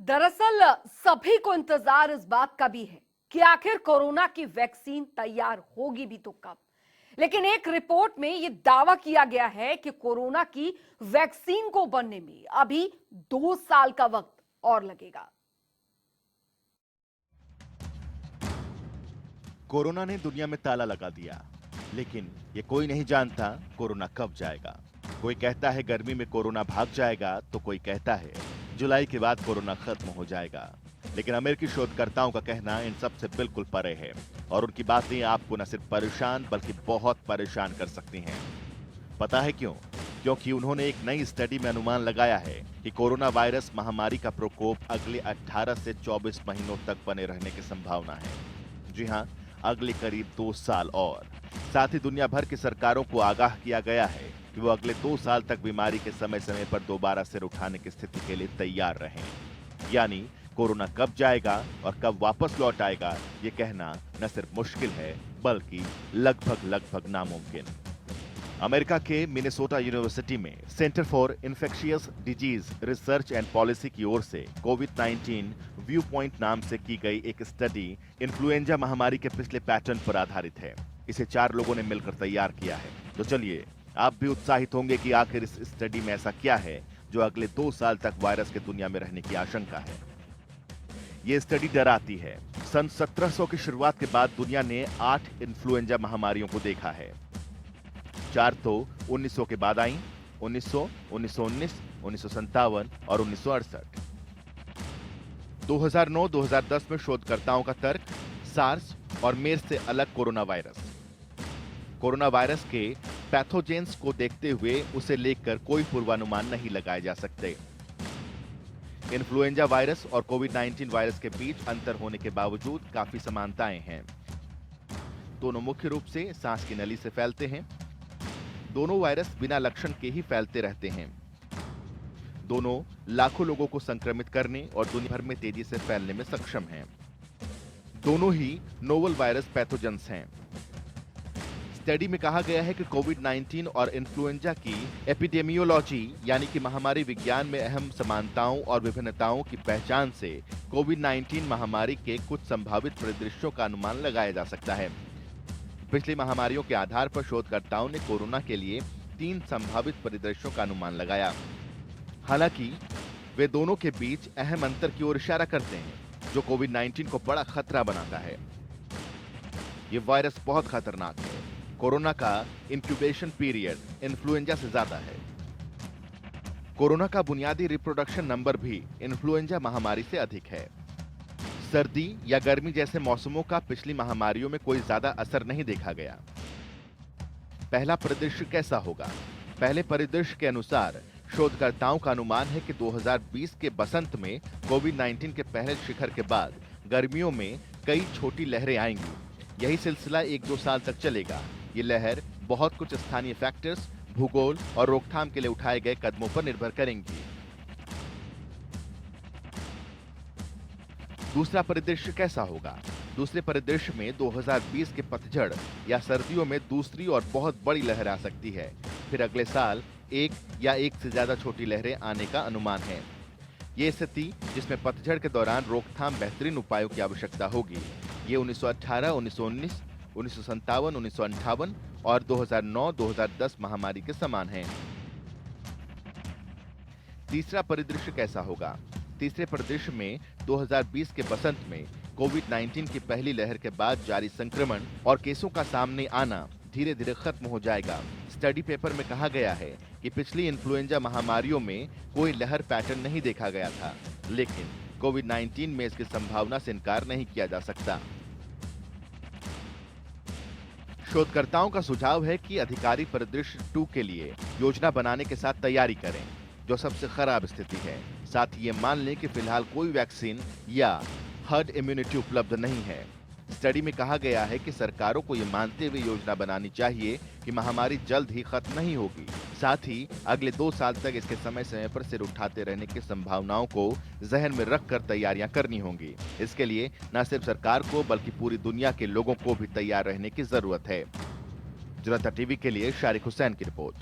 दरअसल सभी को इंतजार इस बात का भी है कि आखिर कोरोना की वैक्सीन तैयार होगी भी तो कब। लेकिन एक रिपोर्ट में यह दावा किया गया है कि कोरोना की वैक्सीन को बनने में अभी 2 साल का वक्त और लगेगा। कोरोना ने दुनिया में ताला लगा दिया, लेकिन ये कोई नहीं जानता कोरोना कब जाएगा। कोई कहता है गर्मी में कोरोना भाग जाएगा, तो कोई कहता है जुलाई के बाद कोरोना खत्म हो जाएगा। लेकिन अमेरिकी शोधकर्ताओं का कहना इन सब से बिल्कुल परे है और उनकी बातें आपको न सिर्फ परेशान बल्कि बहुत परेशान कर सकती हैं। पता है क्यों? क्योंकि उन्होंने एक नई स्टडी में अनुमान लगाया है कि कोरोना वायरस महामारी का प्रकोप अगले 18 से 24 महीनों तक बने रहने की संभावना है। जी हां, अगले करीब 2 साल और। साथ ही दुनिया भर की सरकारों को आगाह किया गया है कि वो अगले 2 साल तक बीमारी के समय समय पर दोबारा सिर उठाने की स्थिति के लिए तैयार रहें। यानी कोरोना कब जाएगा और कब वापस लौट आएगा, ये कहना न सिर्फ मुश्किल है बल्कि लगभग नामुमकिन। अमेरिका के मिनेसोटा यूनिवर्सिटी में centre for infectious disease research and policy की ओर से कोविड-19 व्यू पॉइंट नाम से की गई एक स्टडी इन्फ्लुएंजा महामारी के पिछले पैटर्न पर आधारित है। इसे 4 लोगों ने मिलकर तैयार किया है। तो चलिए, आप भी उत्साहित होंगे कि आखिर इस स्टडी में ऐसा क्या है जो अगले 2 साल तक वायरस के दुनिया में रहने की आशंका है। ये स्टडी डराती है। सन 1700 की शुरुआत के बाद दुनिया ने 8 इन्फ्लुएंजा महामारियों को देखा है। 4 तो 1900 के बाद आई, 1900, 1919, 1957 और 1968। 2009-2010 में शोधकर्ताओं का तर्क सार्स और मेर्स से अलग कोरोना वायरस के पैथोजेंस को देखते हुए उसे लेकर कोई पूर्वानुमान नहीं लगाए जा सकते। इन्फ्लुएंजा वायरस और कोविड-19 वायरस के बीच अंतर होने के बावजूद काफी समानताएं हैं। दोनों मुख्य रूप से सांस की नली से फैलते हैं। दोनों वायरस बिना लक्षण के ही फैलते रहते हैं। दोनों लाखों लोगों को संक्रमित करने और दुनिया भर में तेजी से फैलने में सक्षम हैं। दोनों ही नोवल वायरस पैथोजेंस हैं। स्टडी में कहा गया है कि कोविड-19 और इन्फ्लुएंजा की एपिडेमियोलॉजी यानी कि महामारी विज्ञान में अहम समानताओं और विभिन्नताओं की पहचान से कोविड-19 महामारी के कुछ संभावित परिदृश्यों का अनुमान लगाया जा सकता है। पिछली महामारियों के आधार पर शोधकर्ताओं ने कोरोना के लिए 3 संभावित परिदृश्यों का अनुमान लगाया। हालांकि वे दोनों के बीच अहम अंतर की ओर इशारा करते हैं, जो कोविड-19 को बड़ा खतरा बनाता है। ये वायरस बहुत खतरनाक है। कोरोना का इंक्यूबेशन पीरियड इन्फ्लुएंजा से ज्यादा है। कोरोना का बुनियादी रिप्रोडक्शन नंबर भी इन्फ्लुएंजा महामारी से अधिक है। सर्दी या गर्मी जैसे मौसमों का पिछली महामारियों में कोई ज्यादा असर नहीं देखा गया। पहला परिदृश्य कैसा होगा? पहले परिदृश्य के अनुसार शोधकर्ताओं का अनुमान है कि 2020 के बसंत में कोविड-19 के पहले शिखर के बाद गर्मियों में कई छोटी लहरें आएंगी। यही सिलसिला 1-2 साल तक चलेगा। ये लहर बहुत कुछ स्थानीय फैक्टर्स, भूगोल और रोकथाम के लिए उठाए गए कदमों पर निर्भर करेंगी। दूसरा परिदृश्य कैसा होगा? दूसरे परिदृश्य में 2020 के पतझड़ या सर्दियों में दूसरी और बहुत बड़ी लहर आ सकती है। फिर अगले साल एक या एक से ज्यादा छोटी लहरें आने का अनुमान है। ये स्थिति जिसमें पतझड़ के दौरान रोकथाम बेहतरीन उपायों की आवश्यकता होगी। ये 1918, 1919, 1957, 1958 और 2009-2010 महामारी के समान है। तीसरा परिदृश्य कैसा होगा? तीसरे परिदृश्य में 2020 के बसंत में कोविड-19 की पहली लहर के बाद जारी संक्रमण और केसों का सामने आना धीरे धीरे खत्म हो जाएगा। स्टडी पेपर में कहा गया है कि पिछली इन्फ्लुएंजा महामारियों में कोई लहर पैटर्न नहीं देखा गया था, लेकिन कोविड-19 में इसकी संभावना से इनकार नहीं किया जा सकता। शोधकर्ताओं का सुझाव है कि अधिकारी परिदृश्य 2 के लिए योजना बनाने के साथ तैयारी करें, जो सबसे खराब स्थिति है। साथ ही ये मान लें कि फिलहाल कोई वैक्सीन या हर्ड इम्यूनिटी उपलब्ध नहीं है। स्टडी में कहा गया है कि सरकारों को ये मानते हुए योजना बनानी चाहिए कि महामारी जल्द ही खत्म नहीं होगी। साथ ही अगले 2 साल तक इसके समय समय पर सिर उठाते रहने की संभावनाओं को जहन में रखकर तैयारियां करनी होंगी। इसके लिए न सिर्फ सरकार को बल्कि पूरी दुनिया के लोगों को भी तैयार रहने की जरूरत है। जनता टीवी के लिए शारिक हुसैन की रिपोर्ट।